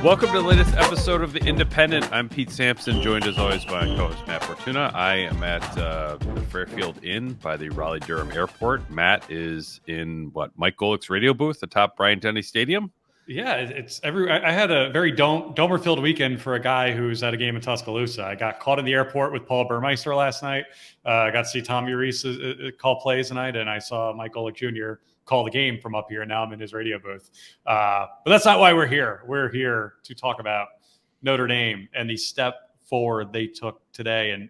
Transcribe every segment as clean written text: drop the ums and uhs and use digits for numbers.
Welcome to the latest episode of The Independent. I'm Pete Sampson, joined as always by my co-host Matt Fortuna. I am at the Fairfield Inn by the Raleigh-Durham Airport. Matt is in, Mike Golick's radio booth atop Bryant-Denny Stadium? Yeah, it's I had a very Domer-filled weekend for a guy who's at a game in Tuscaloosa. I got caught in the airport with Paul Burmeister last night. I got to see Tommy Reese call plays tonight, and I saw Mike Golick Jr. call the game from up here, and now I'm in his radio booth. But that's not why we're here. We're here to talk about Notre Dame and the step forward they took today. And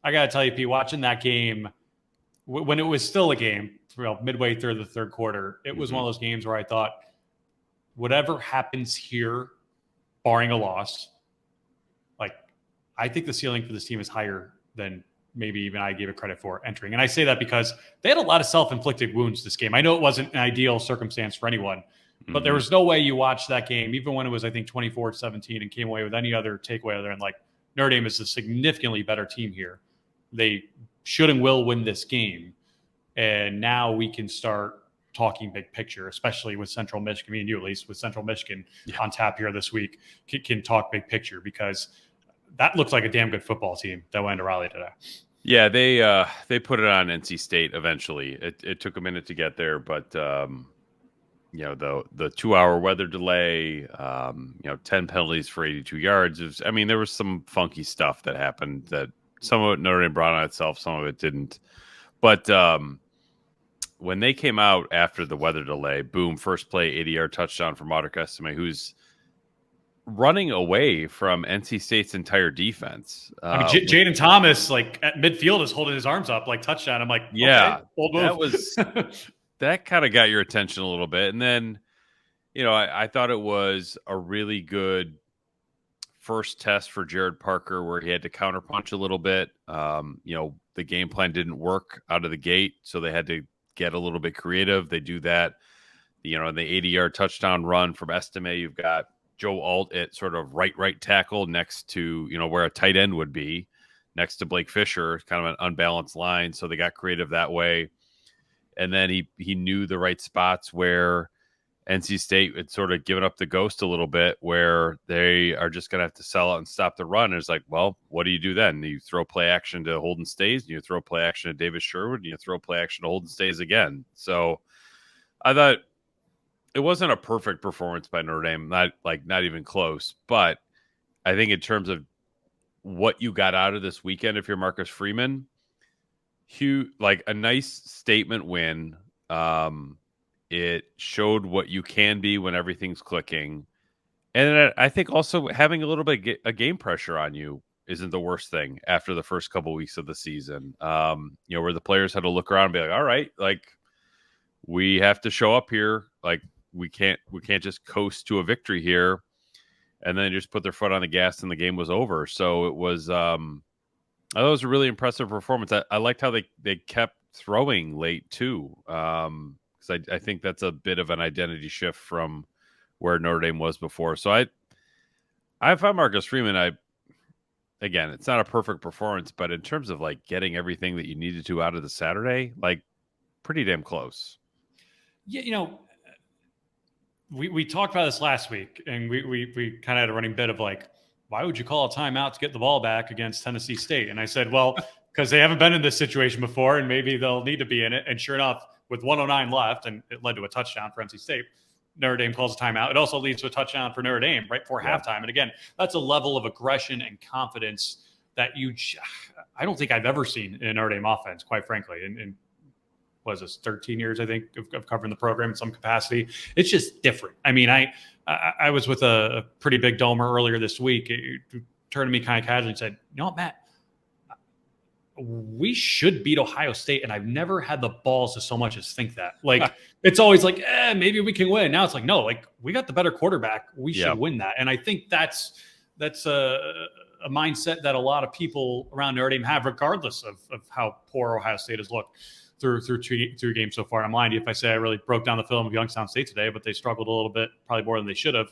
I got to tell you, Pete, watching that game, when it was still a game, midway through the third quarter, it was one of those games where I thought, whatever happens here, barring a loss, I think the ceiling for this team is higher than maybe even I gave it credit for entering. And I say that because they had a lot of self-inflicted wounds this game. I know it wasn't an ideal circumstance for anyone, but there was no way you watched that game, even when it was, I think, 24-17 and came away with any other takeaway other than Notre Dame is a significantly better team here. They should and will win this game. And now we can start talking big picture, especially with Central Michigan, me and you at least, with Central Michigan on tap here this week, can talk big picture because that looks like a damn good football team that went to Raleigh today. Yeah, they put it on NC State eventually. It took a minute to get there, but the 2-hour weather delay, 10 penalties for 82 yards. There was some funky stuff that happened that some of it Notre Dame brought on itself, some of it didn't. But when they came out after the weather delay, boom, first play, 80-yard touchdown from Audric Estme, who's running away from NC State's entire defense. Jaden Thomas, at midfield, is holding his arms up like touchdown. I'm like, yeah, okay, bold move. That kind of got your attention a little bit. And then, I thought it was a really good first test for Jared Parker where he had to counterpunch a little bit. The game plan didn't work out of the gate, so they had to get a little bit creative. They do that, in the 80-yard touchdown run from Estime. You've got Joe Alt at sort of right tackle next to, where a tight end would be, next to Blake Fisher, kind of an unbalanced line. So they got creative that way. And then he knew the right spots where NC State had sort of given up the ghost a little bit, where they are just going to have to sell out and stop the run. And it's like, well, what do you do then? You throw play action to Holden Stays, and you throw play action to Davis Sherwood, and you throw play action to Holden Stays again. So I thought it wasn't a perfect performance by Notre Dame, not even close. But I think in terms of what you got out of this weekend, if you're Marcus Freeman, a nice statement win. It showed what you can be when everything's clicking. And I think also having a little bit of game pressure on you isn't the worst thing after the first couple weeks of the season, where the players had to look around and be like, all right, we have to show up here. We can't just coast to a victory here and then just put their foot on the gas and the game was over. So it was, I thought it was a really impressive performance. I liked how they kept throwing late too. Because I think that's a bit of an identity shift from where Notre Dame was before. So I find Marcus Freeman, again, it's not a perfect performance, but in terms of getting everything that you needed to out of the Saturday, pretty damn close. Yeah, we talked about this last week, and we kind of had a running bit of why would you call a timeout to get the ball back against Tennessee State? And I said, well, because they haven't been in this situation before, and maybe they'll need to be in it. And sure enough, with 109 left, and it led to a touchdown for NC State, Notre Dame calls a timeout. It also leads to a touchdown for Notre Dame right before halftime. And again, that's a level of aggression and confidence that I don't think I've ever seen in a Notre Dame offense, quite frankly. And was this 13 years, I think, of covering the program in some capacity. It's just different. I was with a pretty big domer earlier this week. He turned to me kind of casually and said, what, Matt? We should beat Ohio State, and I've never had the balls to so much as think that. It's always maybe we can win. Now it's no, we got the better quarterback. We should win that. And I think that's a mindset that a lot of people around Notre Dame have, regardless of how poor Ohio State has looked through two games so far. I'm lying to you if I say I really broke down the film of Youngstown State today, but they struggled a little bit, probably more than they should have.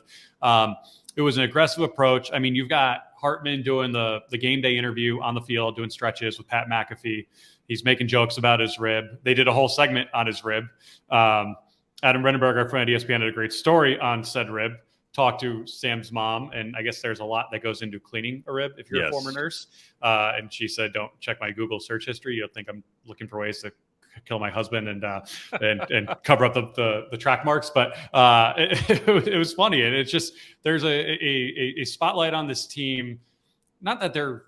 It was an aggressive approach. You've got Hartman doing the game day interview on the field, doing stretches with Pat McAfee. He's making jokes about his rib. They did a whole segment on his rib. Adam Renenberg, our friend at ESPN, had a great story on said rib. talked to Sam's mom, and I guess there's a lot that goes into cleaning a rib if you're a former nurse. And she said, "Don't check my Google search history. You'll think I'm looking for ways to kill my husband and cover up the track marks." But it was funny, and it's just there's a spotlight on this team. Not that they're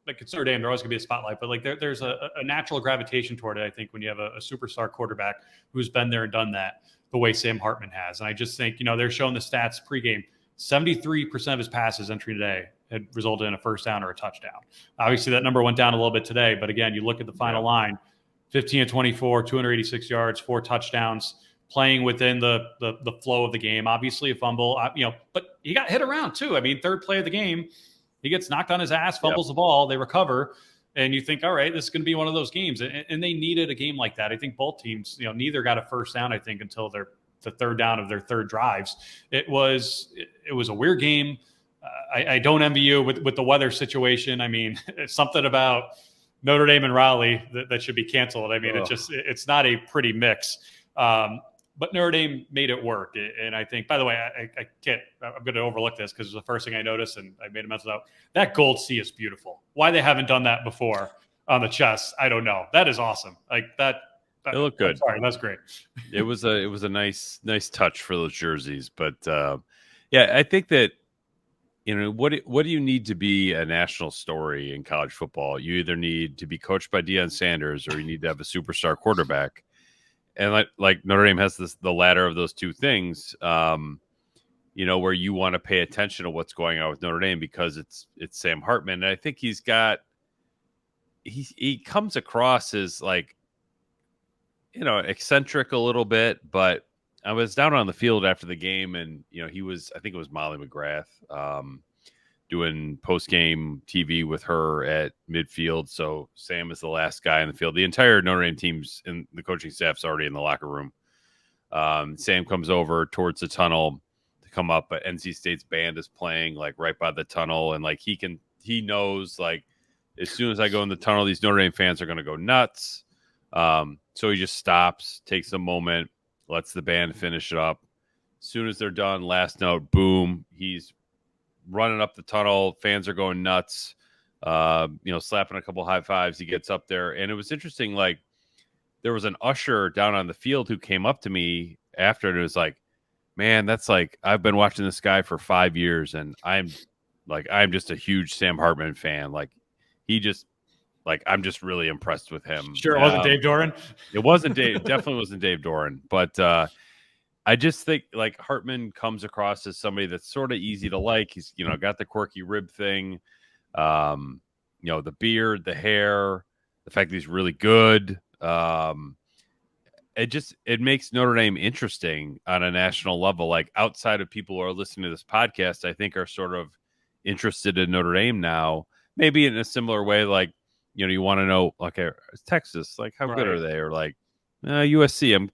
like it's Notre Dame, there always gonna be a spotlight, but like there's a natural gravitation toward it. I think when you have a superstar quarterback who's been there and done that the way Sam Hartman has. And I just think, they're showing the stats pregame. 73% of his passes entering today had resulted in a first down or a touchdown. Obviously, that number went down a little bit today, but again, you look at the final line, 15 of 24, 286 yards, 4 touchdowns, playing within the flow of the game. Obviously, a fumble, but he got hit around too. I mean, third play of the game, he gets knocked on his ass, fumbles the ball, they recover. And you think, all right, this is going to be one of those games. And they needed a game like that. I think both teams, neither got a first down, I think, until the third down of their third drives. It was a weird game. I don't envy you with the weather situation. I mean, it's something about Notre Dame and Raleigh that should be canceled. I mean, it's not a pretty mix. But Notre Dame made it work. And I think, by the way, I'm going to overlook this because it's the first thing I noticed, and I made a mental note. That gold C is beautiful. Why they haven't done that before on the chest, I don't know. That is awesome. Like that. They look good. I'm sorry, that's great. It was a nice touch for those jerseys. But I think that, what do you need to be a national story in college football? You either need to be coached by Deion Sanders or you need to have a superstar quarterback. And like Notre Dame has the latter of those two things, where you want to pay attention to what's going on with Notre Dame because it's Sam Hartman. And I think he comes across as like, eccentric a little bit, but I was down on the field after the game and, I think it was Molly McGrath, doing post-game TV with her at midfield. So Sam is the last guy in the field. The entire Notre Dame team's and the coaching staff's already in the locker room. Sam comes over towards the tunnel to come up, but NC State's band is playing like right by the tunnel. And like, he knows like as soon as I go in the tunnel, these Notre Dame fans are going to go nuts. So he just stops, takes a moment, lets the band finish it up. As soon as they're done, last note, boom, he's running up the tunnel. Fans are going nuts, slapping a couple high fives. He gets up there. And it was interesting. Like there was an usher down on the field who came up to me after and it was like, man, that's like, I've been watching this guy for 5 years and I'm just a huge Sam Hartman fan. Like I'm just really impressed with him. Sure. It wasn't Dave Doran. It wasn't Dave. It definitely wasn't Dave Doran, but, I just think like Hartman comes across as somebody that's sort of easy to like. He's, got the quirky rib thing, the beard, the hair, the fact that he's really good. It makes Notre Dame interesting on a national level. Like outside of people who are listening to this podcast, I think are sort of interested in Notre Dame now, maybe in a similar way. Like, you want to know, okay, Texas, like how good are they? Or like USC, I'm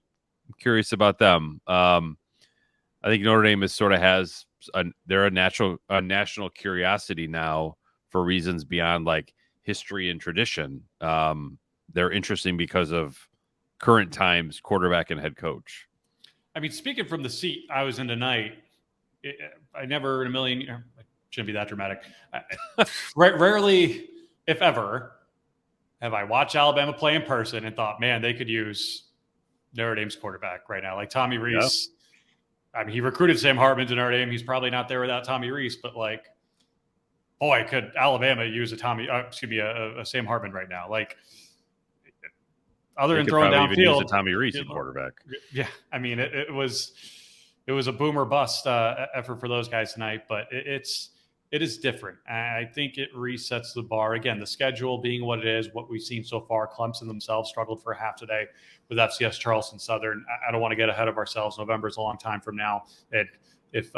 curious about them. I think Notre Dame is sort of they're a national curiosity now for reasons beyond like history and tradition. They're interesting because of current times quarterback and head coach. I mean, speaking from the seat I was in tonight, I never in a million years, shouldn't be that dramatic. Rarely, if ever, have I watched Alabama play in person and thought, man, they could use Notre Dame's quarterback right now. Like Tommy Rees. Yeah. I mean, he recruited Sam Hartman to Notre Dame. He's probably not there without Tommy Rees, but like, boy, could Alabama use a Sam Hartman right now? Like, other than throwing downfield, use a Tommy Rees quarterback. Yeah, I mean, it was a boom or bust effort for those guys tonight, but it is different. I think it resets the bar. Again, the schedule being what it is, what we've seen so far. Clemson themselves struggled for a half today with FCS Charleston Southern. I don't want to get ahead of ourselves. November is a long time from now. If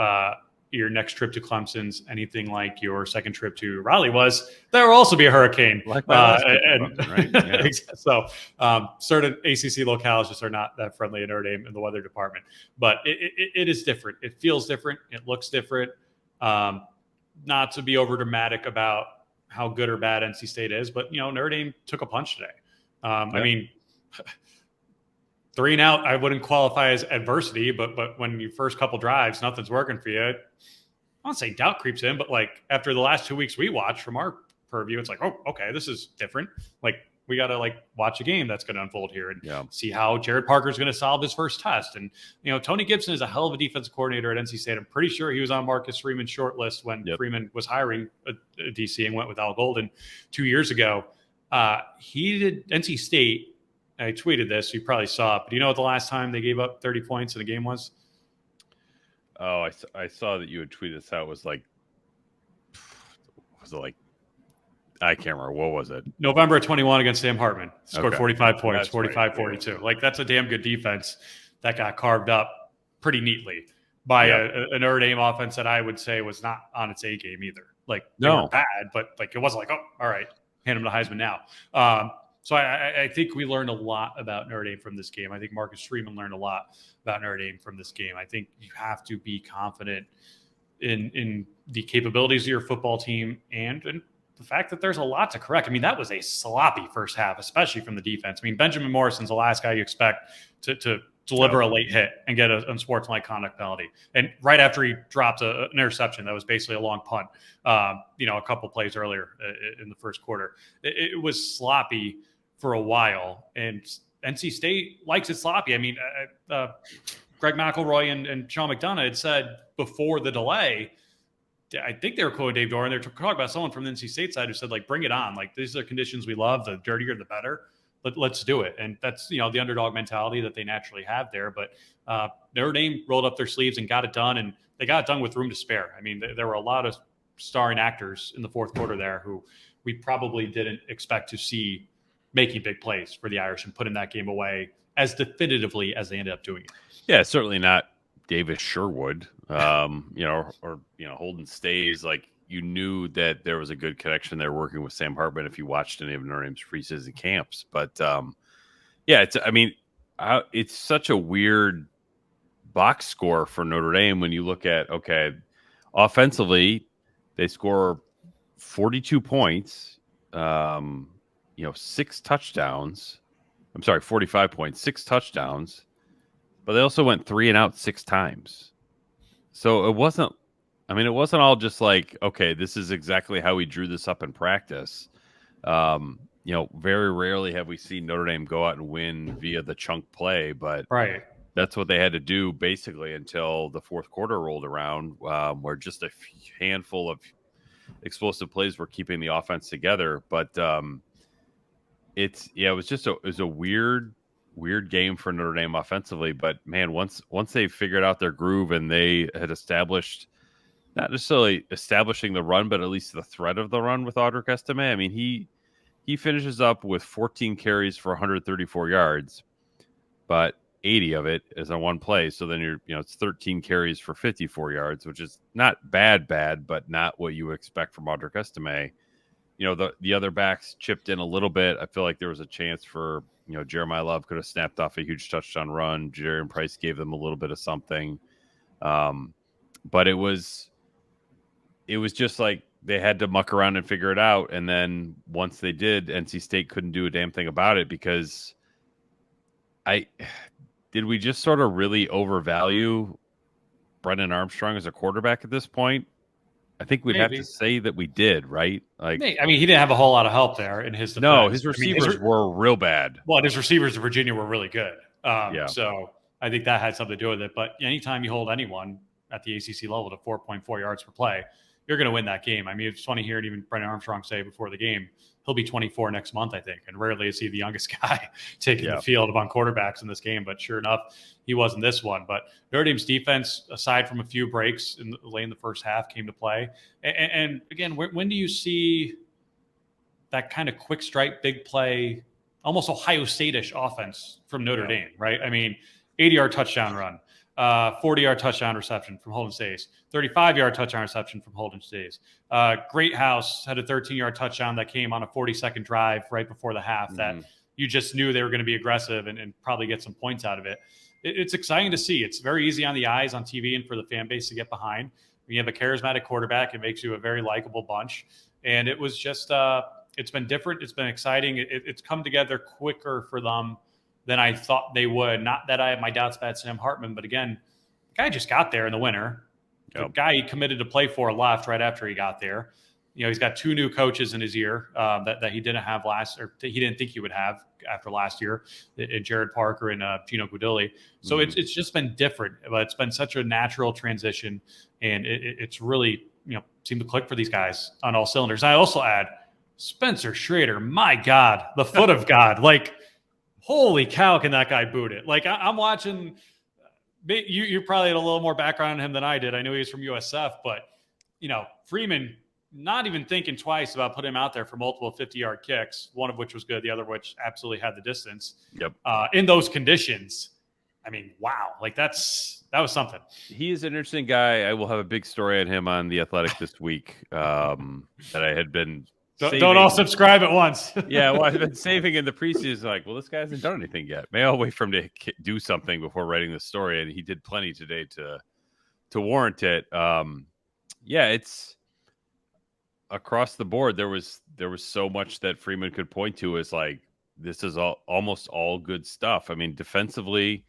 your next trip to Clemson's anything like your second trip to Raleigh was, there will also be a hurricane. Like Clemson, right? Yeah. So certain ACC locales just are not that friendly in Notre Dame in the weather department. But it is different. It feels different. It looks different. Not to be over dramatic about how good or bad NC State is, but Notre Dame took a punch today. I mean, 3 and out, I wouldn't qualify as adversity, but when you first couple drives, nothing's working for you. I won't say doubt creeps in, but like after the last 2 weeks we watched from our purview, it's like, oh, okay, this is different. Like we got to like watch a game that's going to unfold here and see how Jared Parker is going to solve his first test. And, Tony Gibson is a hell of a defensive coordinator at NC State. I'm pretty sure he was on Marcus Freeman's short list when Freeman was hiring a DC and went with Al Golden 2 years ago. He did NC State. I tweeted this. You probably saw it. But do you know what the last time they gave up 30 points in a game was? Oh, I saw that you had tweeted this out. Was it like, I can't remember. What was it? November 21 against Sam Hartman. Scored 45 points, 45-42. Right. Like, that's a damn good defense that got carved up pretty neatly by a Notre Dame offense that I would say was not on its A game either. Like, they weren't bad, but like it wasn't like, oh, all right, hand him to Heisman now. So I think we learned a lot about Notre Dame from this game. I think Marcus Freeman learned a lot about Notre Dame from this game. I think you have to be confident in the capabilities of your football team and the fact that there's a lot to correct. I mean, that was a sloppy first half, especially from the defense. I mean, Benjamin Morrison's the last guy you expect to deliver a late hit and get an unsportsmanlike conduct penalty. And right after he dropped an interception, that was basically a long punt, a couple plays earlier in the first quarter. It was sloppy for a while, and NC State likes it sloppy. I mean, Greg McElroy and Sean McDonough had said before the delay, I think they were quoting Dave Doran. They're talking about someone from the NC State side who said, like, bring it on. Like, these are conditions we love. The dirtier, the better. But let's do it. And that's, the underdog mentality that they naturally have there. But Notre Dame rolled up their sleeves and got it done. And they got it done with room to spare. I mean, there were a lot of starring actors in the fourth quarter there who we probably didn't expect to see making big plays for the Irish and putting that game away as definitively as they ended up doing it. Yeah, certainly not Davis Sherwood, or Holden Stays. Like, you knew that there was a good connection there working with Sam Hartman if you watched any of Notre Dame's preseason camps. But it's such a weird box score for Notre Dame when you look at, offensively, they score 42 points, 6 touchdowns. I'm sorry, 45 points, 6 touchdowns. But they also went 3 and out 6 times. So it wasn't all just like, okay, this is exactly how we drew this up in practice. Very rarely have we seen Notre Dame go out and win via the chunk play, but that's what they had to do basically until the fourth quarter rolled around, where just a handful of explosive plays were keeping the offense together. But it was a weird game for Notre Dame offensively. But man, once they figured out their groove and they had established, not necessarily establishing the run, but at least the threat of the run with Audric Estime. I mean, he finishes up with 14 carries for 134 yards, but 80 of it is on one play. So then it's 13 carries for 54 yards, which is not bad, but not what you expect from Audric Estime. The other backs chipped in a little bit. I feel like there was a chance for, Jeremiah Love could have snapped off a huge touchdown run. Jarian Price gave them a little bit of something. But it was just like they had to muck around and figure it out. And then once they did, NC State couldn't do a damn thing about it because did we just sort of really overvalue Brennan Armstrong as a quarterback at this point? I think we'd have to say that we did, right? Like, he didn't have a whole lot of help there in his defense. No, his receivers were real bad. Well, his receivers in Virginia were really good. So I think that had something to do with it. But anytime you hold anyone at the ACC level to 4.4 yards per play, you're going to win that game. I mean, it's funny hearing even Brennan Armstrong say before the game, he'll be 24 next month, I think. And rarely is he the youngest guy taking the field among quarterbacks in this game. But sure enough, he wasn't this one. But Notre Dame's defense, aside from a few breaks late in the first half, came to play. And again, when do you see that kind of quick strike, big play, almost Ohio State-ish offense from Notre Dame, right? I mean, 80-yard touchdown run. 40-yard touchdown reception from Holden Stays, 35-yard touchdown reception from Holden Stays. Great House had a 13-yard touchdown that came on a 40-second drive right before the half that you just knew they were going to be aggressive and probably get some points out of it. It's exciting to see. It's very easy on the eyes on TV and for the fan base to get behind. When you have a charismatic quarterback, it makes you a very likable bunch. And it was just it's been different. It's been exciting. It's come together quicker for them than I thought they would. Not that I have my doubts about Sam Hartman, but again, the guy just got there in the winter. The guy he committed to play for left right after he got there. He's got 2 new coaches in his ear that he didn't have he didn't think he would have after last year, Jared Parker and Gino Guidugli. So it's just been different, but it's been such a natural transition, and it's really seemed to click for these guys on all cylinders. I also add Spencer Schrader. My God, the foot of God! Like, holy cow, can that guy boot it? Like, I'm watching. You probably had a little more background on him than I did. I knew he was from USF, but Freeman, not even thinking twice about putting him out there for multiple 50-yard kicks, one of which was good, the other which absolutely had the distance. Yep. In those conditions, I mean, wow, like that was something. He is an interesting guy. I will have a big story on him on The Athletic this week that I had been Don't all subscribe at once. Yeah, well, I've been saving in the preseason. Like, well, this guy hasn't done anything yet. Maybe I'll wait for him to do something before writing the story, and he did plenty today to warrant it. Yeah, it's across the board. There was so much that Freeman could point to as like, this is almost all good stuff. I mean, defensively,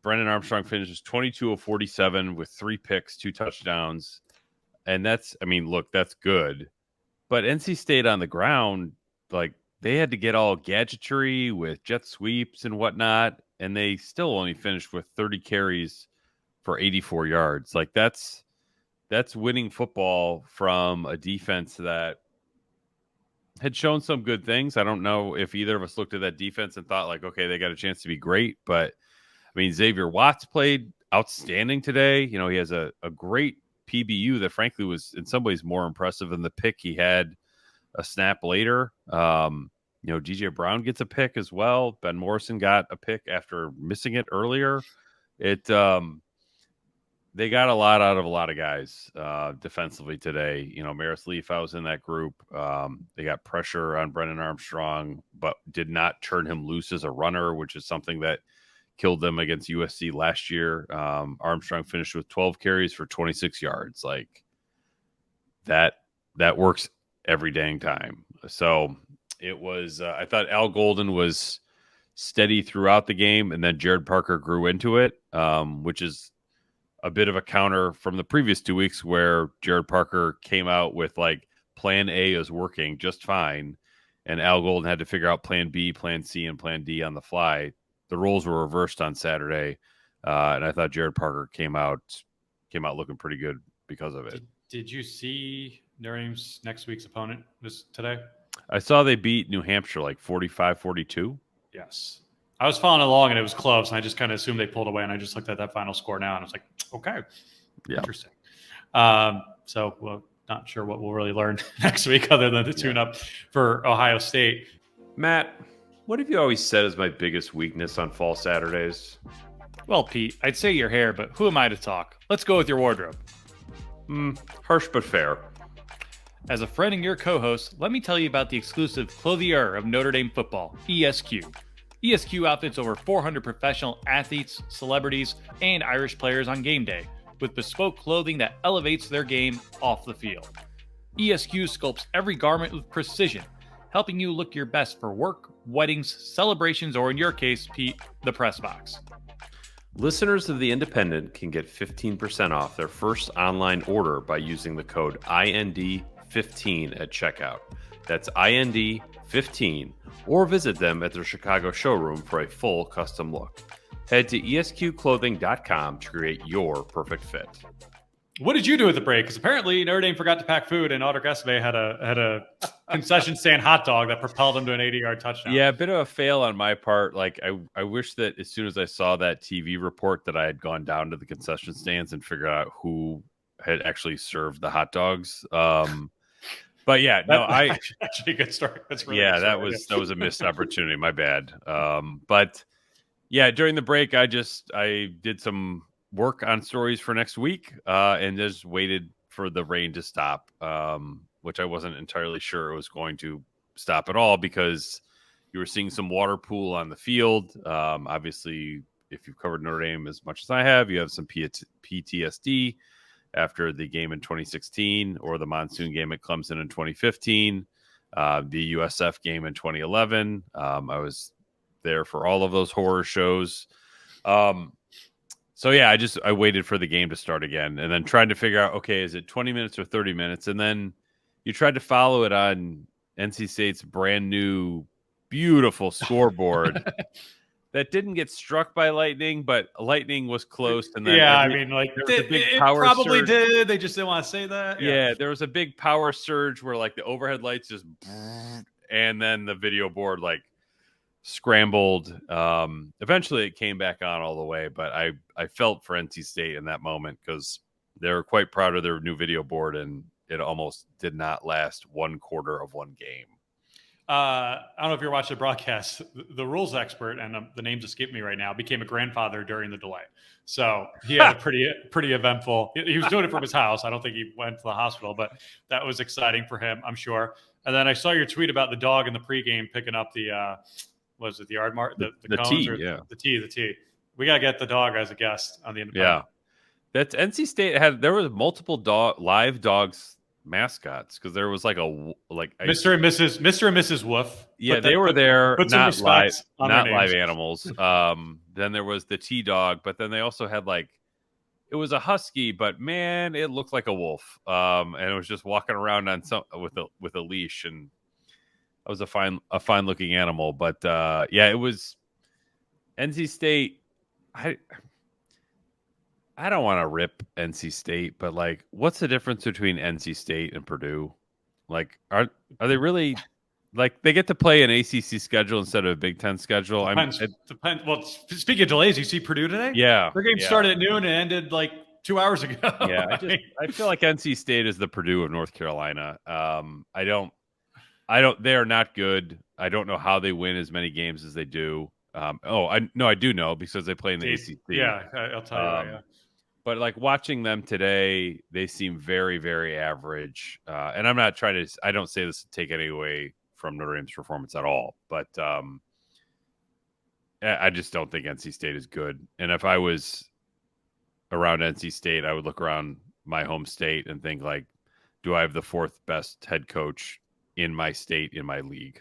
Brennan Armstrong finishes 22 of 47 with 3 picks, 2 touchdowns, and that's good. But NC State on the ground, like, they had to get all gadgetry with jet sweeps and whatnot, and they still only finished with 30 carries for 84 yards. Like, that's winning football from a defense that had shown some good things. I don't know if either of us looked at that defense and thought, like, okay, they got a chance to be great. But, I mean, Xavier Watts played outstanding today. He has a great PBU that frankly was in some ways more impressive than the pick he had a snap later. DJ Brown gets a pick as well. Ben Morrison got a pick after missing it earlier. They got a lot out of a lot of guys defensively today. Maris Leaf, I was in that group. They got pressure on Brennan Armstrong, but did not turn him loose as a runner, which is something that killed them against USC last year. Armstrong finished with 12 carries for 26 yards. Like, that works every dang time. So it was, I thought Al Golden was steady throughout the game, and then Jared Parker grew into it, which is a bit of a counter from the previous 2 weeks where Jared Parker came out with like plan A is working just fine, and Al Golden had to figure out plan B, plan C, and plan D on the fly. The roles were reversed on Saturday, and I thought Jared Parker came out looking pretty good because of it. Did you see Notre Dame's next week's opponent today? I saw they beat New Hampshire like 45-42. Yes. I was following along, and it was close, and I just kind of assumed they pulled away, and I just looked at that final score now, and I was like, okay, yeah, interesting. So, well, not sure what we'll really learn next week other than to tune up for Ohio State. Matt, what have you always said is my biggest weakness on fall Saturdays? Well, Pete, I'd say your hair, but who am I to talk? Let's go with your wardrobe. Harsh but fair. As a friend and your co-host, let me tell you about the exclusive clothier of Notre Dame football, ESQ. ESQ outfits over 400 professional athletes, celebrities, and Irish players on game day, with bespoke clothing that elevates their game off the field. ESQ sculpts every garment with precision, helping you look your best for work, weddings, celebrations, or in your case, Pete, the press box. Listeners of The Independent can get 15% off their first online order by using the code IND15 at checkout. That's IND15, or visit them at their Chicago showroom for a full custom look. Head to esqclothing.com to create your perfect fit. What did you do at the break? Because apparently Notre Dame forgot to pack food, and Audric Estme had a concession stand hot dog that propelled him to an 80-yard touchdown. Yeah, a bit of a fail on my part. Like, I wish that as soon as I saw that TV report that I had gone down to the concession stands and figured out who had actually served the hot dogs. But yeah, actually a good story. That's really yeah, that was a missed opportunity. My bad. But yeah, during the break, I did some work on stories for next week, and just waited for the rain to stop, which I wasn't entirely sure it was going to stop at all, because you were seeing some water pool on the field. Obviously, if you've covered Notre Dame as much as I have, you have some PTSD after the game in 2016 or the monsoon game at Clemson in 2015, the USF game in 2011. there for all of those horror shows. So yeah, I waited for the game to start again, and then tried to figure out, okay, is it 20 minutes or 30 minutes? And then you tried to follow it on NC State's brand new, beautiful scoreboard that didn't get struck by lightning, but lightning was close. And then it probably surge. Did. They just didn't want to say that. Yeah, there was a big power surge where like the overhead lights just, and then the video board like scrambled. Eventually it came back on all the way, but I felt for NC State in that moment because they were quite proud of their new video board, and it almost did not last one quarter of one game. I don't know if you're watching the broadcast. The rules expert, and the names escape me right now, became a grandfather during the delay. So he had a pretty eventful. He was doing it from his house. I don't think he went to the hospital, but that was exciting for him, I'm sure. And then I saw your tweet about the dog in the pregame picking up the was it the yard mark, the cones, tee, or yeah, the tee. We gotta get the dog as a guest on the Independent. Yeah, that's NC State there was multiple live dogs mascots because there was like Mr. and Mrs. Woof. Yeah, they were there, not live animals. Then there was the T-Dog, but then they also had it was a husky, but man, it looked like a wolf. And it was just walking around on with a leash, and that was a fine looking animal. But yeah, it was NC State. I don't want to rip NC State, but what's the difference between NC State and Purdue? Are they really they get to play an ACC schedule instead of a Big Ten schedule? Depends. Well, speaking of delays, you see Purdue today? Yeah, their game started at noon and ended 2 hours ago. Yeah, I feel like NC State is the Purdue of North Carolina. I don't. They are not good. I don't know how they win as many games as they do. I do know because they play in the ACC. Yeah, I'll tell you that. Yeah. But watching them today, they seem very, very average. And I'm not trying to. I don't say this to take any away from Notre Dame's performance at all. But I just don't think NC State is good. And if I was around NC State, I would look around my home state and think do I have the fourth best head coach in my state, in my league?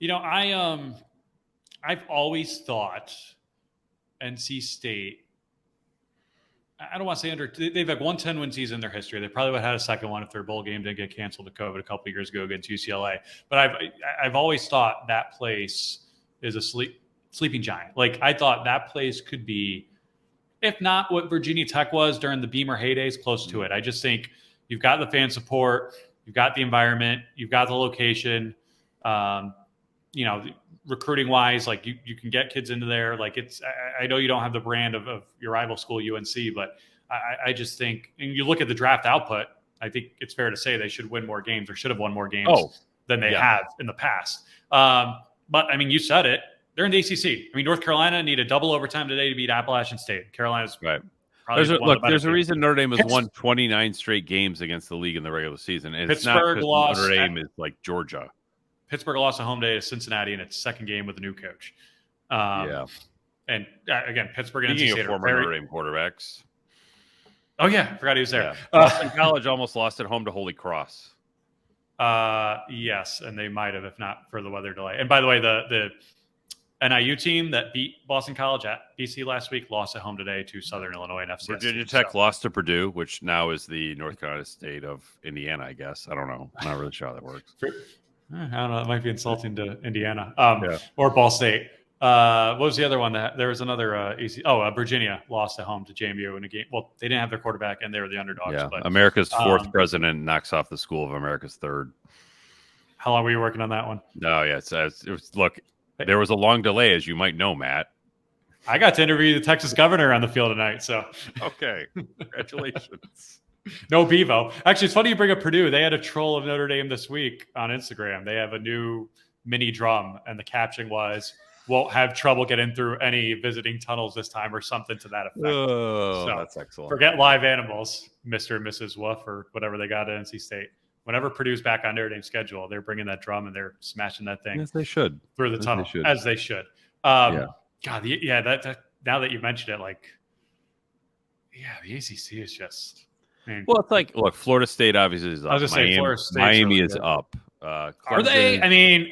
I've always thought NC State, I don't want to say they've had one 10-win season in their history. They probably would have had a second one if their bowl game didn't get canceled to COVID a couple of years ago against UCLA. But I've always thought that place is a sleeping giant. I thought that place could be, if not what Virginia Tech was during the Beamer heydays, close to it. I just think you've got the fan support, you've got the environment, you've got the location. Recruiting wise, you can get kids into there. I know you don't have the brand of your rival school, UNC, but I just think, and you look at the draft output, I think it's fair to say they should win more games, or should have won more games than they have in the past. But you said it, they're in the ACC. North Carolina needed double overtime today to beat Appalachian State. Carolina's right. There's a reason Notre Dame has won 29 straight games against the league in the regular season, and it's not because Notre Dame is like Georgia. Pittsburgh lost a home day to Cincinnati in its second game with a new coach. And again, Pittsburgh and NC State are former Notre Dame quarterbacks. Oh yeah, I forgot he was there. Yeah. Boston College almost lost at home to Holy Cross. Yes, and they might have, if not for the weather delay. And by the way, the NIU team that beat Boston College at BC last week lost at home today to Southern Illinois and FCS. Virginia Tech lost to Purdue, which now is the North Carolina State of Indiana, I guess. I don't know. I'm not really sure how that works. I don't know. It might be insulting to Indiana or Ball State. What was the other one? There was another Virginia lost at home to JMU in a game. Well, they didn't have their quarterback, and they were the underdogs. Yeah, but, America's fourth president knocks off the school of America's third. How long were you working on that one? No, yeah. Look, there was a long delay, as you might know, Matt. I got to interview the Texas governor on the field tonight. So okay, congratulations. No Bevo. Actually, it's funny you bring up Purdue. They had a troll of Notre Dame this week on Instagram. They have a new mini drum, and the caption was, "Won't have trouble getting through any visiting tunnels this time," or something to that effect. Oh, so, that's excellent. Forget live animals, Mr. and Mrs. Woof, or whatever they got at NC State. Whenever Purdue's back on Notre Dame's schedule, they're bringing that drum and they're smashing that thing. As they should. Through the tunnel, as they should. God, that now that you mentioned it, the ACC is just... Well, it's look, Florida State obviously is up. I was going to say Florida State. Miami is up. Are they?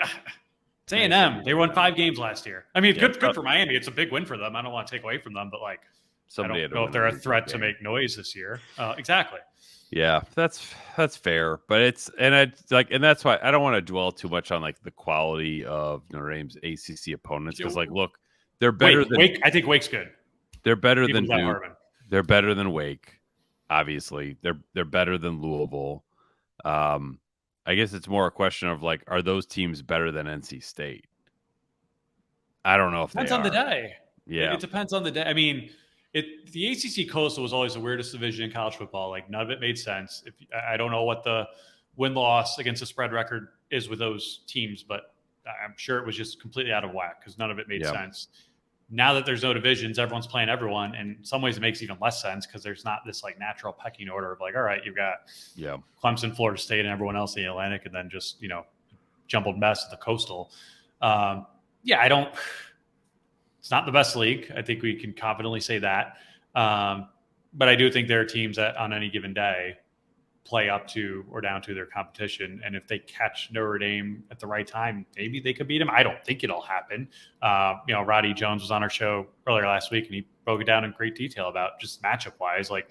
It's A&M. They won 5 games last year. I mean, good for Miami. It's a big win for them. I don't want to take away from them, but like, I don't know if they're a threat to make noise this year. Exactly. Yeah, that's fair, but and that's why I don't want to dwell too much on like the quality of Notre Dame's ACC opponents, because like, look, they're better than Wake. I think Wake's good. They're better than Duke. They're better than Wake. Obviously, they're better than Louisville. I guess it's more a question of like, are those teams better than NC State? I don't know if depends on the day. Yeah, it depends on the day. I mean, the ACC Coastal was always the weirdest division in college football. Like, none of it made sense. I don't know what the win-loss against the spread record is with those teams, but I'm sure it was just completely out of whack because none of it made sense. Now that there's no divisions, everyone's playing everyone. And in some ways it makes even less sense because there's not this like natural pecking order of like, all right, you've got Clemson, Florida State, and everyone else in the Atlantic, and then just, jumbled mess at the Coastal. It's not the best league. I think we can confidently say that. But I do think there are teams that on any given day play up to or down to their competition. And if they catch Notre Dame at the right time, maybe they could beat them. I don't think it'll happen. Roddy Jones was on our show earlier last week, and he broke it down in great detail about just matchup wise. Like,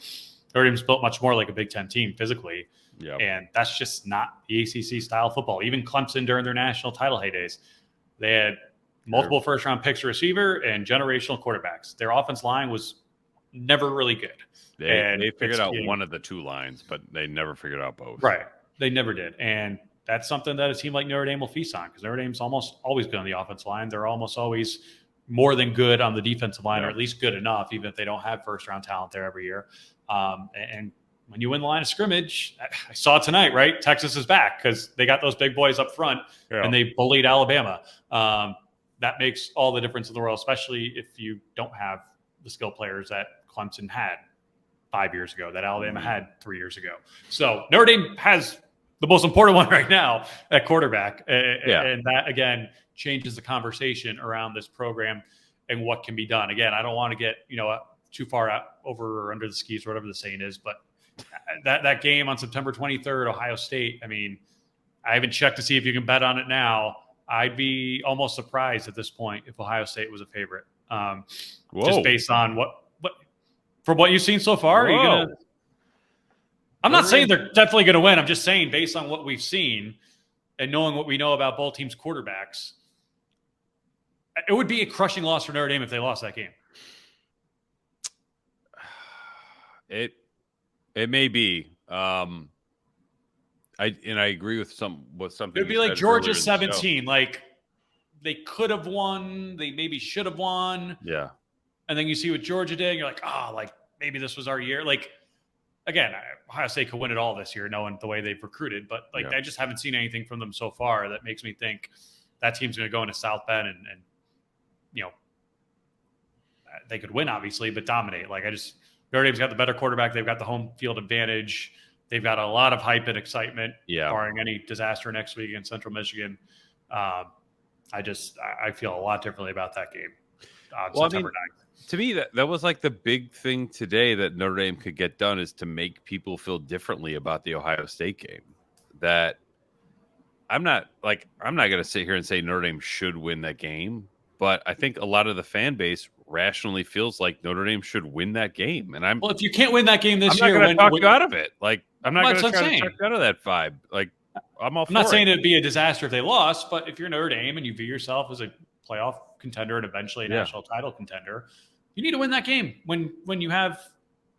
Notre Dame's built much more like a Big Ten team physically. Yep. And that's just not the ACC style football. Even Clemson during their national title heydays, they had multiple first round picks receiver and generational quarterbacks. Their offense line was never really good. They figured out one of the two lines, but they never figured out both. Right. They never did. And that's something that a team like Notre Dame will feast on, because Notre Dame's almost always good on the offensive line. They're almost always more than good on the defensive line, or at least good enough, even if they don't have first-round talent there every year. And when you win the line of scrimmage, I saw it tonight, right? Texas is back because they got those big boys up front, and they bullied Alabama. That makes all the difference in the world, especially if you don't have the skill players that Clemson had 5 years ago, that Alabama had 3 years ago. So Notre Dame has the most important one right now at quarterback. And that, again, changes the conversation around this program and what can be done. Again, I don't want to get, too far out over or under the skis, or whatever the saying is, but that game on September 23rd, Ohio State, I mean, I haven't checked to see if you can bet on it now. I'd be almost surprised at this point if Ohio State was a favorite. Just based on from what you've seen so far. I'm not saying they're definitely going to win. I'm just saying, based on what we've seen and knowing what we know about both teams' quarterbacks, it would be a crushing loss for Notre Dame if they lost that game. It may be. I agree with something. It'd be like Georgia 17. Like, they could have won. They maybe should have won. Yeah. And then you see what Georgia did, and you're like, maybe this was our year. Like, again, Ohio State could win it all this year, knowing the way they've recruited. But I just haven't seen anything from them so far that makes me think that team's going to go into South Bend and they could win, obviously, but dominate. Like, Notre Dame's got the better quarterback. They've got the home field advantage. They've got a lot of hype and excitement, barring any disaster next week in Central Michigan. I feel a lot differently about that game on September 9th. To me, that was like the big thing today that Notre Dame could get done, is to make people feel differently about the Ohio State game. That I'm not going to sit here and say Notre Dame should win that game, but I think a lot of the fan base rationally feels like Notre Dame should win that game. And if you can't win that game this year, I'm not going to talk you out of it. Like, I'm not going to try to talk you out of that vibe. Like, I'm not saying it'd be a disaster if they lost, but if you're Notre Dame and you view yourself as a playoff contender and eventually a national title contender, you need to win that game when you have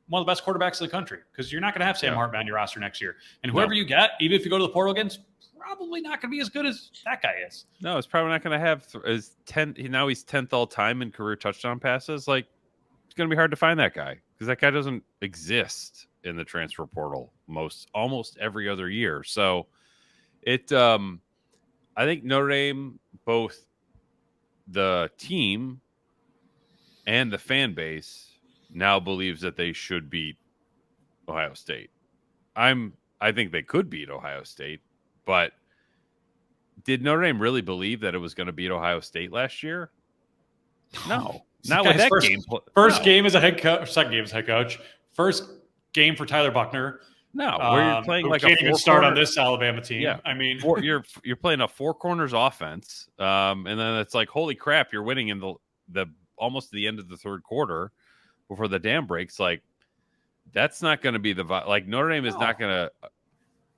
one of the best quarterbacks in the country, because you're not going to have Sam Hartman on your roster next year. And whoever you get, even if you go to the portal against, probably not going to be as good as that guy is. No, it's probably not going to have as 10. Now he's 10th all time in career touchdown passes. Like, it's going to be hard to find that guy, because that guy doesn't exist in the transfer portal almost every other year. So I think Notre Dame, both the team and the fan base, now believes that they should beat Ohio State. I think they could beat Ohio State, but did Notre Dame really believe that it was going to beat Ohio State last year? No, not with that game. First game as a head coach, second game as head coach. First game for Tyler Buchner. No, where you're playing Who like a can't even start on four-corner. this Alabama team. Yeah, I mean, you're playing a four corners offense, and then it's like, holy crap, you're winning in the almost the end of the third quarter before the dam breaks. Like, that's not going to be like Notre Dame is not going to.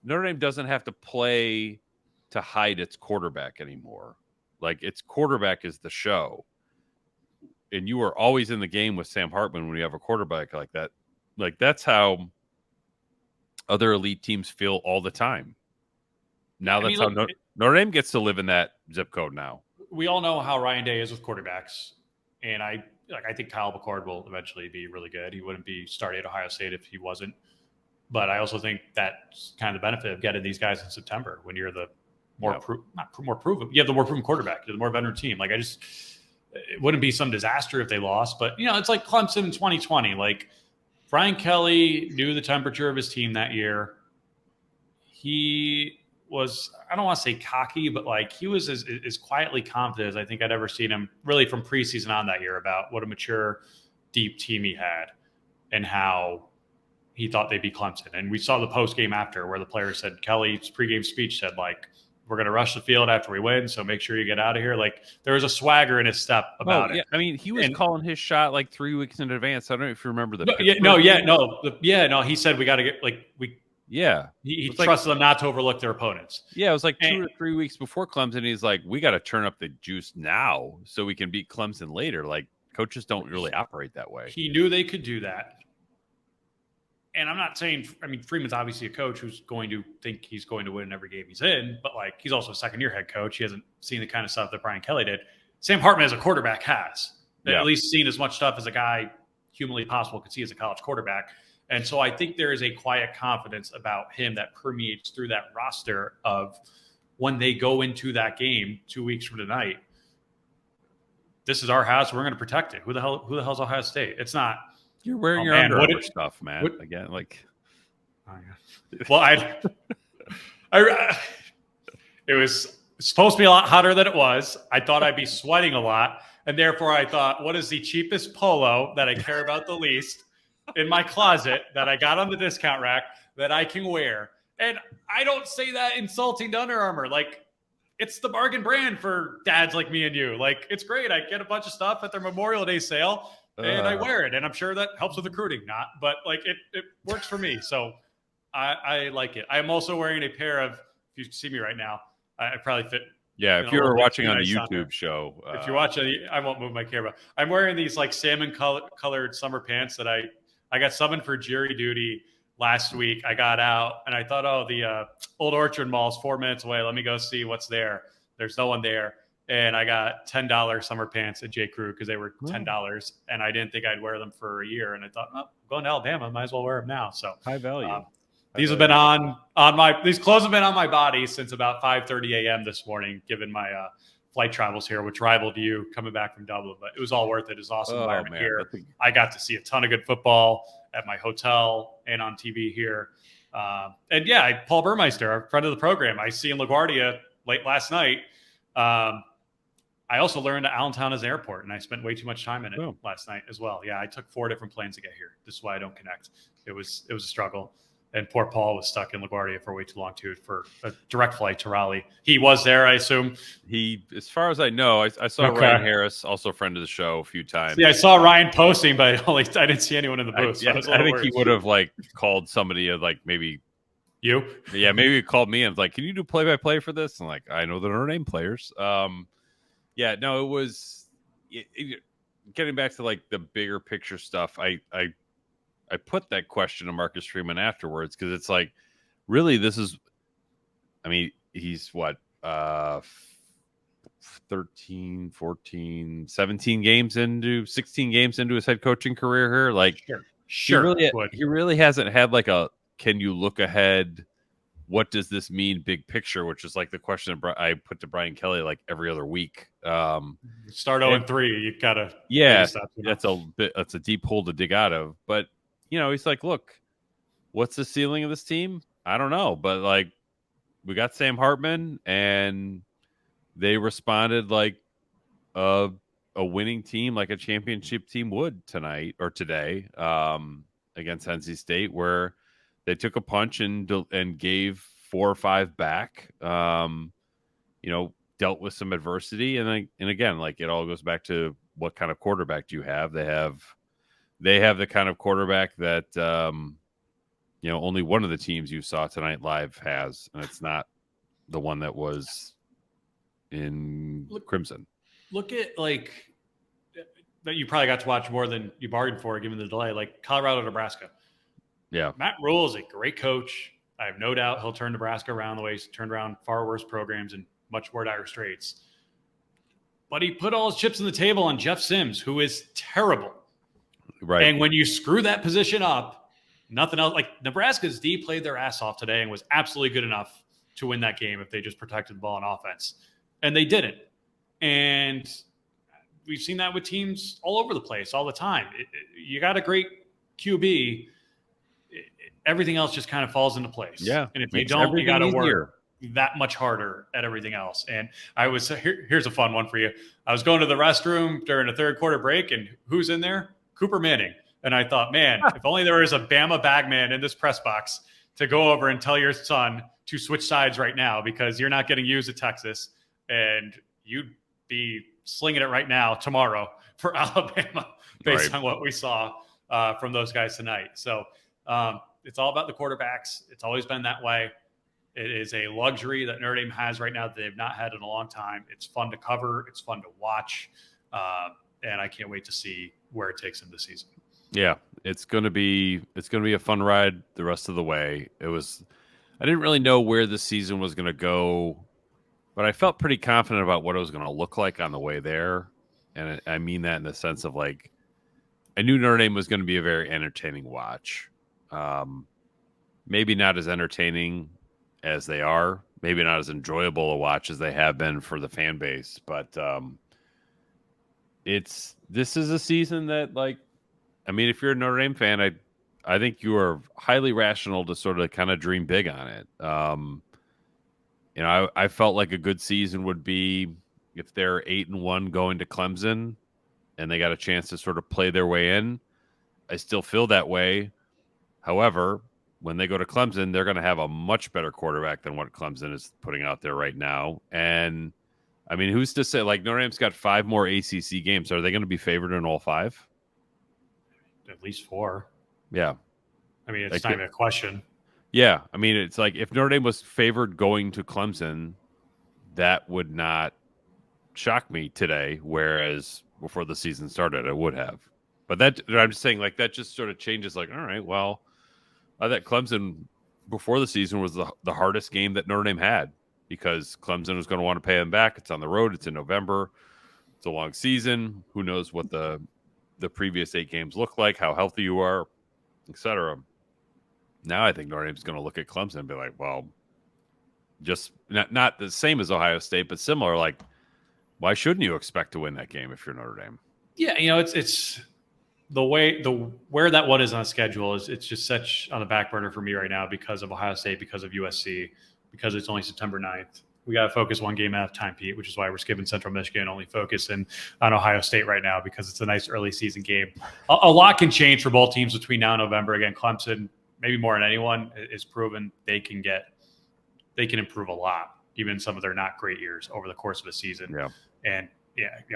Notre Dame doesn't have to play to hide its quarterback anymore. Like, its quarterback is the show, and you are always in the game with Sam Hartman when you have a quarterback like that. Like, that's how other elite teams feel all the time. Now that's how Notre Dame gets to live in that zip code now. We all know how Ryan Day is with quarterbacks, and I think Kyle McCord will eventually be really good. He wouldn't be starting at Ohio State if he wasn't. But I also think that's kind of the benefit of getting these guys in September when you're the more more proven. You have the more proven quarterback. You're the more veteran team. Like, it wouldn't be some disaster if they lost, but it's like Clemson in 2020. Like, Brian Kelly knew the temperature of his team that year. He was, I don't want to say cocky, but like he was as quietly confident as I think I'd ever seen him really from preseason on that year about what a mature, deep team he had and how he thought they'd be Clemson. And we saw the post game after where the players said, Kelly's pregame speech said, like, we're going to rush the field after we win, so make sure you get out of here. Like, there was a swagger in his step about it. I mean, he was calling his shot like 3 weeks in advance. I don't know if you remember He said we got to get He trusted them not to overlook their opponents. Yeah, it was like 2 or 3 weeks before Clemson. He's like, we got to turn up the juice now so we can beat Clemson later. Like, coaches don't really operate that way. He knew they could do that. And I'm not saying, Freeman's obviously a coach who's going to think he's going to win in every game he's in, but like, he's also a second-year head coach. He hasn't seen the kind of stuff that Brian Kelly did. Sam Hartman as a quarterback has at least seen as much stuff as a guy humanly possible could see as a college quarterback. And so I think there is a quiet confidence about him that permeates through that roster of when they go into that game 2 weeks from tonight. This is our house. We're going to protect it. Who the hell's Ohio State? It's not. You're wearing your Under Armour stuff, man. Again, like. Well, it was supposed to be a lot hotter than it was. I thought I'd be sweating a lot. And therefore I thought, what is the cheapest polo that I care about the least in my closet that I got on the discount rack that I can wear? And I don't say that insulting to Under Armour. Like, it's the bargain brand for dads like me and you. Like, it's great. I get a bunch of stuff at their Memorial Day sale and I wear it. And I'm sure that helps with recruiting, but like it works for me. So I like it. I'm also wearing a pair of, if you see me right now, I probably fit. Yeah, if you were watching on the YouTube show. If you're watching, I won't move my camera. I'm wearing these like salmon colored summer pants that I got summoned for jury duty last week. I got out and I thought, the Old Orchard Mall is 4 minutes away. Let me go see what's there. There's no one there. And I got $10 summer pants at J. Crew because they were $10. And I didn't think I'd wear them for a year. And I thought, I'm going to Alabama. Might as well wear them now. So high value. These have been on these clothes have been on my body since about 5:30 a.m. this morning, given my flight travels here, which rivaled you coming back from Dublin. But it was all worth it. It's awesome environment here. I got to see a ton of good football at my hotel and on TV here. Paul Burmeister, a friend of the program, I see in LaGuardia late last night. I also learned that Allentown is an airport, and I spent way too much time in it last night as well. Yeah, I took 4 different planes to get here. This is why I don't connect. It was a struggle. And poor Paul was stuck in LaGuardia for way too long, too, for a direct flight to Raleigh. He was there, I assume. As far as I know, I saw Ryan Harris, also a friend of the show, a few times. Yeah, I saw Ryan posting, but I didn't see anyone in the booth. I think he would have called somebody maybe you. Yeah, maybe he called me and was like, "Can you do play-by-play for this?" And like, I know the Notre Dame players. It was getting back to like the bigger picture stuff. I put that question to Marcus Freeman afterwards because it's like, really, he's what, 13, 14, 17 games into 16 games into his head coaching career here. Like, sure. He really hasn't had like can you look ahead? What does this mean big picture? Which is like the question I put to Brian Kelly like every other week. Start 0-3. You gotta. That's a deep hole to dig out of. But, he's like, look, what's the ceiling of this team? I don't know. But like, we got Sam Hartman and they responded like a winning team, like a championship team would tonight or today against NC State, where They took a punch and gave 4 or 5 back. Dealt with some adversity, and again, like, it all goes back to what kind of quarterback do you have? They have the kind of quarterback that only one of the teams you saw tonight live has, and it's not the one that was in Crimson. Look at, like, that you probably got to watch more than you bargained for given the delay, like Colorado, Nebraska. Yeah. Matt Rule is a great coach. I have no doubt he'll turn Nebraska around the way he's turned around far worse programs in much more dire straits. But he put all his chips on the table on Jeff Sims, who is terrible. Right. And when you screw that position up, nothing else. Like, Nebraska's D played their ass off today and was absolutely good enough to win that game if they just protected the ball on offense. And they didn't. And we've seen that with teams all over the place all the time. You got a great QB, everything else just kind of falls into place. Yeah. And if you don't, you got to work that much harder at everything else. And here's a fun one for you. I was going to the restroom during a third quarter break, and who's in there? Cooper Manning. And I thought, man, if only there was a Bama bagman in this press box to go over and tell your son to switch sides right now, because you're not getting used at Texas, and you'd be slinging it right now tomorrow for Alabama based on what we saw from those guys tonight. So it's all about the quarterbacks. It's always been that way. It is a luxury that Notre Dame has right now that they've not had in a long time. It's fun to cover. It's fun to watch. And I can't wait to see where it takes them this season. Yeah, it's going to be a fun ride the rest of the way. I didn't really know where the season was going to go, but I felt pretty confident about what it was going to look like on the way there. And I mean that in the sense of, like, I knew Notre Dame was going to be a very entertaining watch. Maybe not as entertaining as they are, maybe not as enjoyable a watch as they have been for the fan base, but this is a season that, like, I mean, if you're a Notre Dame fan, I think you are highly rational to sort of kind of dream big on it. I felt like a good season would be if they're 8-1 going to Clemson and they got a chance to sort of play their way in. I still feel that way. However, when they go to Clemson, they're going to have a much better quarterback than what Clemson is putting out there right now. And I mean, who's to say, like, Notre Dame's got 5 more ACC games. Are they going to be favored in all 5? At least 4. Yeah. I mean, it's not even a question. Yeah. I mean, it's like, if Notre Dame was favored going to Clemson, that would not shock me today. Whereas before the season started, I would have. But that, I'm just saying, like, that just sort of changes, like, all right, well, I thought Clemson before the season was the hardest game that Notre Dame had, because Clemson was going to want to pay them back. It's on the road. It's in November. It's a long season. Who knows what the previous 8 games look like, how healthy you are, etc. Now I think Notre Dame's going to look at Clemson and be like, well, just not the same as Ohio State, but similar. Like, why shouldn't you expect to win that game if you're Notre Dame? Yeah, it's where that one is on schedule is, it's just such on the back burner for me right now because of Ohio State, because of USC, because it's only September 9th. We got to focus one game at a time, Pete, which is why we're skipping Central Michigan, only focusing on Ohio State right now because it's a nice early season game. A lot can change for both teams between now and November. Again, Clemson, maybe more than anyone, is proven they can improve a lot, even in some of their not great years over the course of a season. Yeah. And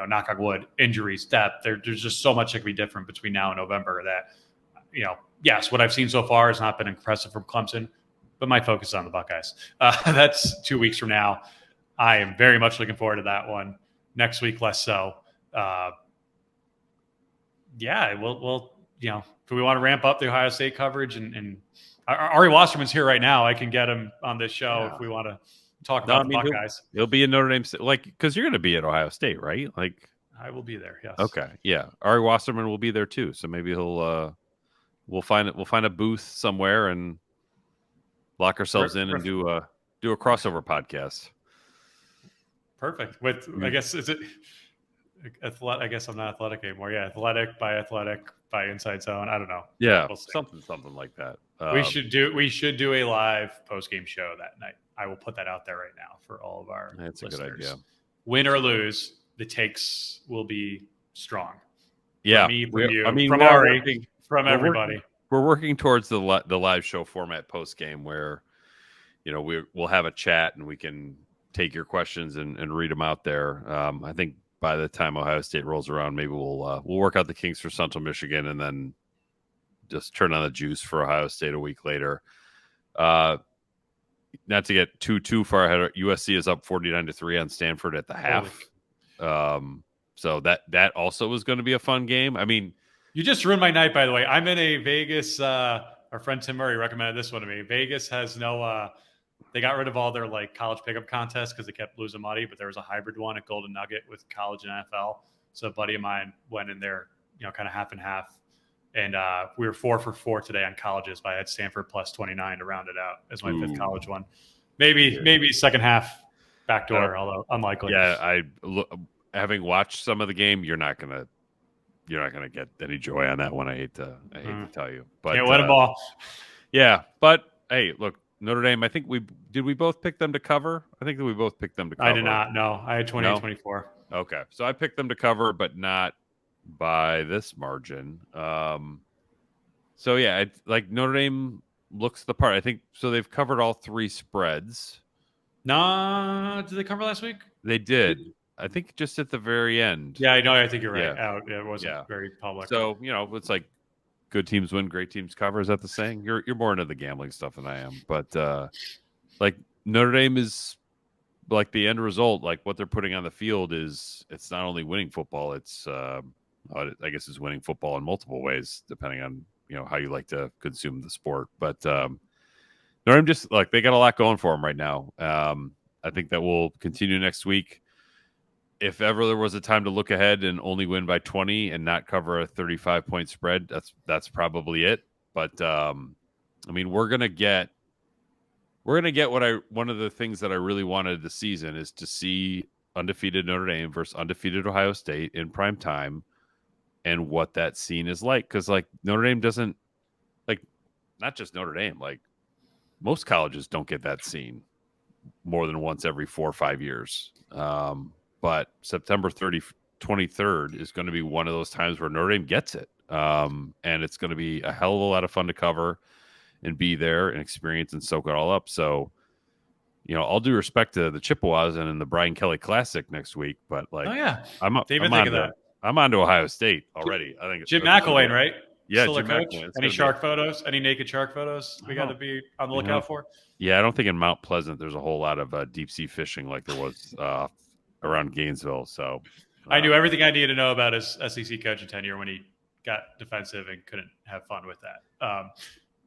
knock on wood, injuries, depth. There's just so much that can be different between now and November that, yes, what I've seen so far has not been impressive from Clemson, but my focus is on the Buckeyes. That's 2 weeks from now. I am very much looking forward to that one. Next week, less so. We'll do we want to ramp up the Ohio State coverage? And Ari Wasserman's here right now. I can get him on this show if we want to talk about the Buckeyes. He'll be in Notre Dame, like, because you're going to be at Ohio State, right? Like, I will be there. Yes. Okay. Yeah. Ari Wasserman will be there too. So maybe we'll find a booth somewhere and lock ourselves in and do a crossover podcast. Perfect. With I guess, is it athletic? I guess I'm not athletic anymore. Yeah, athletic by Inside Zone. I don't know. Yeah, something like that. We should do a live post game show that night. I will put that out there right now for all of our listeners. That's a good idea. Win or lose, the takes will be strong. Yeah, from me, from you, from Ari, from everybody. working towards the live show format post game where, we'll have a chat and we can take your questions and read them out there. I think by the time Ohio State rolls around, maybe we'll work out the kinks for Central Michigan and then just turn on the juice for Ohio State a week later. Not to get too far ahead, USC is up 49-3 on Stanford at the half. So that also was going to be a fun game. I mean, you just ruined my night, by the way. I'm in a Vegas. Our friend Tim Murray recommended this one to me. Vegas has no. They got rid of all their college pickup contests because they kept losing money, but there was a hybrid one at Golden Nugget with college and NFL. So a buddy of mine went in there, kind of half and half. And we were 4 for 4 today on colleges, but I had Stanford plus 29 to round it out as my fifth college one. Maybe second half backdoor, although unlikely. Yeah, having watched some of the game, you're not gonna get any joy on that one. I hate to tell you, but can't win them all. Yeah, but hey, look, Notre Dame. I think we both pick them to cover. I think that we both picked them to cover. I did not. No, I had 28-24. Okay, so I picked them to cover, but not by this margin. So yeah, Notre Dame looks the part. I think so. They've covered all 3 spreads. No, did they cover last week? They did. I think just at the very end. Yeah, I know. I think you're right. Yeah. It wasn't very public. So it's like good teams win, great teams cover. Is that the saying? You're more into the gambling stuff than I am, but Notre Dame is the end result. What they're putting on the field it's not only winning football. It's I guess it's winning football in multiple ways, depending on how you like to consume the sport. But Notre Dame just they got a lot going for them right now. I think that will continue next week. If ever there was a time to look ahead and only win by 20 and not cover a 35-point spread, that's probably it. But I mean, we're gonna get one of the things that I really wanted this season is to see undefeated Notre Dame versus undefeated Ohio State in prime time, and what that scene is like. Because Notre Dame doesn't not just Notre Dame, most colleges don't get that scene more than once every 4 or 5 years. But September 23rd is going to be one of those times where Notre Dame gets it. And it's going to be a hell of a lot of fun to cover and be there and experience and soak it all up. So, all due respect to the Chippewas and in the Brian Kelly Classic next week, but I'm on to Ohio State already. I think Jim McElwain, right? Yeah, Still Jim McElwain. Any shark photos? Any naked shark photos? We got to be on the lookout for. Yeah, I don't think in Mount Pleasant there's a whole lot of deep sea fishing like there was around Gainesville. So I knew everything I needed to know about his SEC coaching tenure when he got defensive and couldn't have fun with that.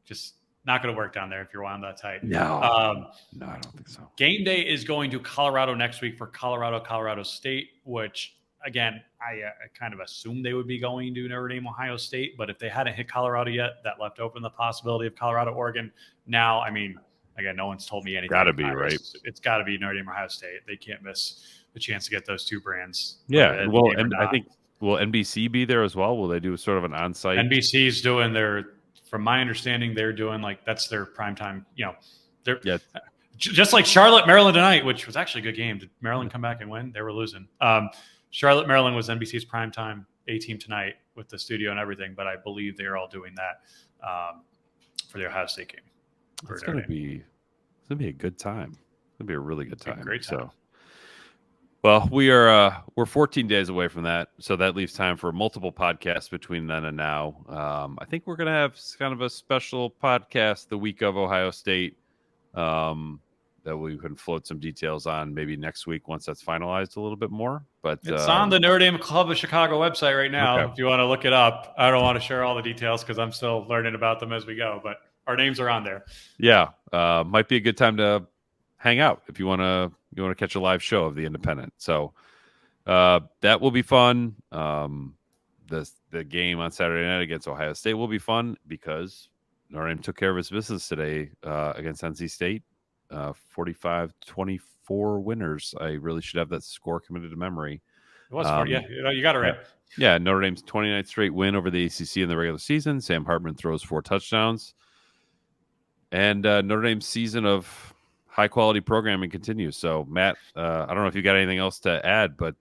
Just not going to work down there if you're wound that tight. No, I don't think so. Game day is going to Colorado next week for Colorado State, which again, I kind of assumed they would be going to Notre Dame, Ohio State, but if they hadn't hit Colorado yet, that left open the possibility of Colorado, Oregon. Now, I mean, again, no one's told me anything. Got to be, right? It's got to be Notre Dame, Ohio State. They can't miss the chance to get those 2 brands. Yeah, well, and I think, will NBC be there as well? Will they do sort of an on-site? NBC's doing from my understanding, they're doing that's their primetime, they're just like Charlotte, Maryland tonight, which was actually a good game. Did Maryland come back and win? They were losing. Charlotte, Maryland was NBC's primetime A-team tonight with the studio and everything, but I believe they are all doing that for the Ohio State game. It's going to be a good time. It's going to be a really good time. Great time. So, well, we're 14 days away from that, so that leaves time for multiple podcasts between then and now. I think we're going to have kind of a special podcast the week of Ohio State that we can float some details on maybe next week once that's finalized a little bit more. But it's on the Notre Dame Club of Chicago website right now. If you want to look it up, I don't want to share all the details because I'm still learning about them as we go, but our names are on there. Yeah. Might be a good time to hang out if you want to catch a live show of the Independent. So that will be fun. The game on Saturday night against Ohio State will be fun because Notre Dame took care of its business today against NC State. 45-24 winners. I really should have that score committed to memory. It was 40. Yeah, you got it right. Yeah, Notre Dame's 29th straight win over the ACC in the regular season. Sam Hartman throws 4 touchdowns. And Notre Dame's season of high quality programming continues. So Matt, I don't know if you got anything else to add, but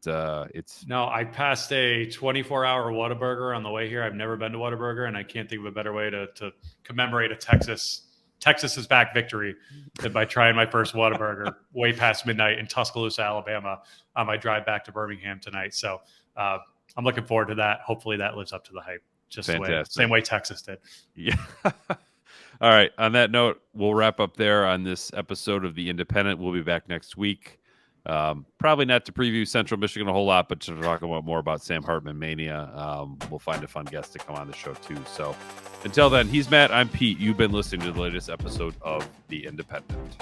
it's no. I passed a 24-hour Whataburger on the way here. I've never been to Whataburger, and I can't think of a better way to commemorate a Texas's back victory than by trying my first Whataburger way past midnight in Tuscaloosa, Alabama, on my drive back to Birmingham tonight. So I'm looking forward to that. Hopefully that lives up to the hype. Just the same way Texas did. Yeah. All right. On that note, we'll wrap up there on this episode of The Independent. We'll be back next week. Probably not to preview Central Michigan a whole lot, but to talk about more about Sam Hartman mania. We'll find a fun guest to come on the show too. So until then, he's Matt. I'm Pete. You've been listening to the latest episode of The Independent.